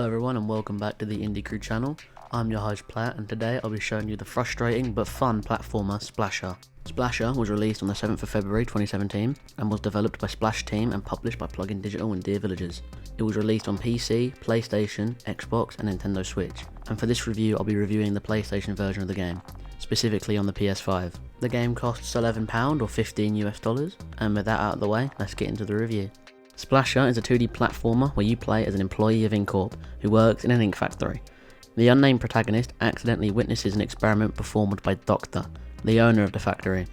Hello everyone and welcome back to the Indie Crew channel. I'm your host Platt and today I'll be showing you the frustrating but fun platformer Splasher. Splasher was released on the 7th of February 2017 and was developed by Splash Team and published by Plugin Digital and Dear Villages. It was released on PC, PlayStation, Xbox and Nintendo Switch, and for this review I'll be reviewing the PlayStation version of the game, specifically on the PS5. The game costs £11 or 15 US dollars, and with that out of the way, let's get into the review. Splasher is a 2D platformer where you play as an employee of Incorp who works in an ink factory. The unnamed protagonist accidentally witnesses an experiment performed by Doctor, the owner of the factory.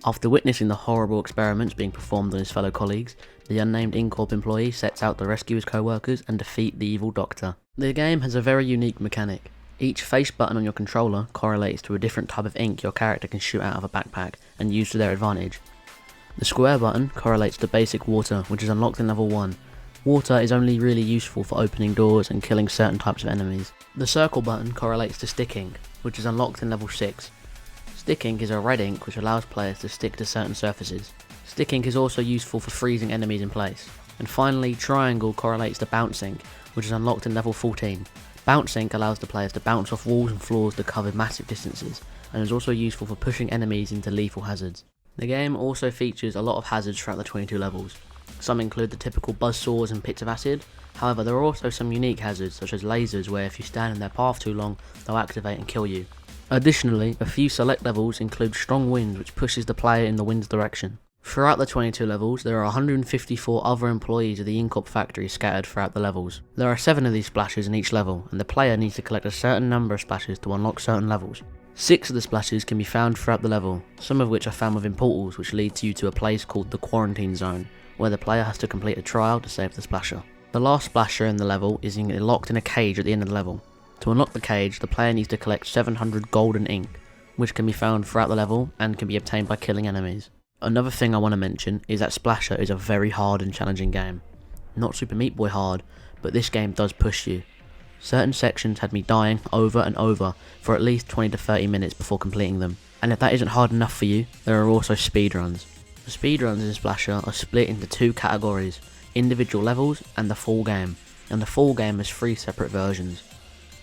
After witnessing the horrible experiments being performed on his fellow colleagues, the unnamed Incorp employee sets out to rescue his co-workers and defeat the evil Doctor. The game has a very unique mechanic. Each face button on your controller correlates to a different type of ink your character can shoot out of a backpack and use to their advantage. The square button correlates to basic water, which is unlocked in level 1. Water is only really useful for opening doors and killing certain types of enemies. The circle button correlates to stick ink, which is unlocked in level 6. Stick ink is a red ink which allows players to stick to certain surfaces. Stick ink is also useful for freezing enemies in place. And finally, triangle correlates to bounce ink, which is unlocked in level 14. Bounce ink allows the players to bounce off walls and floors to cover massive distances, and is also useful for pushing enemies into lethal hazards. The game also features a lot of hazards throughout the 22 levels. Some include the typical buzzsaws and pits of acid, however there are also some unique hazards such as lasers where if you stand in their path too long, they'll activate and kill you. Additionally, a few select levels include strong wind which pushes the player in the wind's direction. Throughout the 22 levels, there are 154 other employees of the Incorp factory scattered throughout the levels. There are 7 of these splashes in each level, and the player needs to collect a certain number of splashes to unlock certain levels. 6 of the splashes can be found throughout the level, some of which are found within portals which lead you to a place called the Quarantine Zone, where the player has to complete a trial to save the splasher. The last splasher in the level is locked in a cage at the end of the level. To unlock the cage, the player needs to collect 700 golden ink, which can be found throughout the level and can be obtained by killing enemies. Another thing I want to mention is that Splasher is a very hard and challenging game. Not Super Meat Boy hard, but this game does push you. Certain sections had me dying over and over for at least 20 to 30 minutes before completing them. And if that isn't hard enough for you, there are also speedruns. The speedruns in Splasher are split into 2 categories, individual levels and the full game. And the full game has 3 separate versions.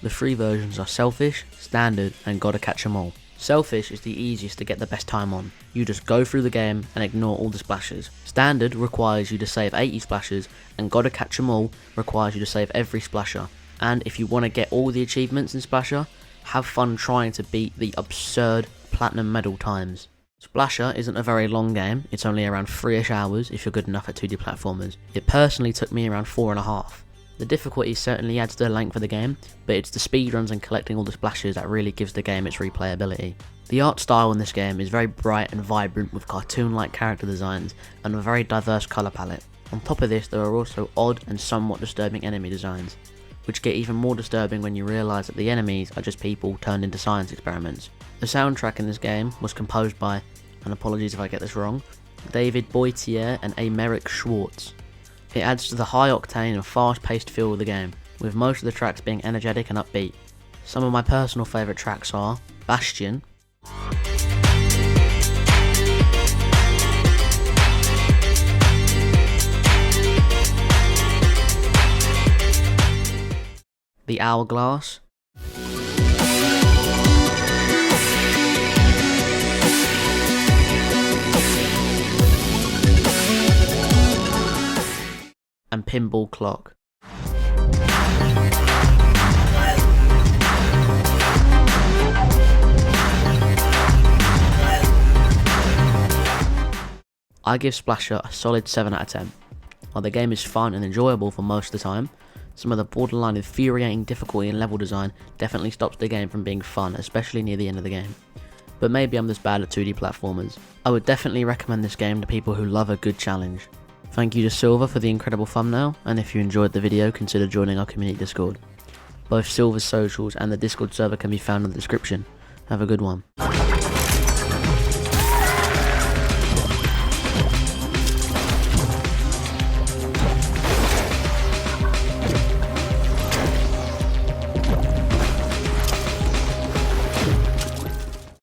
The 3 versions are Selfish, Standard and Gotta Catch 'Em All. Selfish is the easiest to get the best time on. You just go through the game and ignore all the splashes. Standard requires you to save 80 splashes and Gotta Catch 'Em All requires you to save every splasher. And if you want to get all the achievements in Splasher, have fun trying to beat the absurd platinum medal times. Splasher isn't a very long game, it's only around 3ish hours if you're good enough at 2D platformers. It personally took me around 4.5. The difficulty certainly adds to the length of the game, but it's the speedruns and collecting all the splashes that really gives the game its replayability. The art style in this game is very bright and vibrant with cartoon-like character designs and a very diverse colour palette. On top of this, there are also odd and somewhat disturbing enemy designs, which get even more disturbing when you realise that the enemies are just people turned into science experiments. The soundtrack in this game was composed by, and apologies if I get this wrong, David Boitier and Americ Schwartz. It adds to the high octane and fast paced feel of the game, with most of the tracks being energetic and upbeat. Some of my personal favourite tracks are Bastion, The Hourglass, and Pinball Clock. I give Splasher a solid 7 out of 10. While the game is fun and enjoyable for most of the time, some of the borderline infuriating difficulty and level design definitely stops the game from being fun, especially near the end of the game. But maybe I'm just bad at 2D platformers. I would definitely recommend this game to people who love a good challenge. Thank you to Silver for the incredible thumbnail, and if you enjoyed the video, consider joining our community Discord. Both Silver's socials and the Discord server can be found in the description. Have a good one.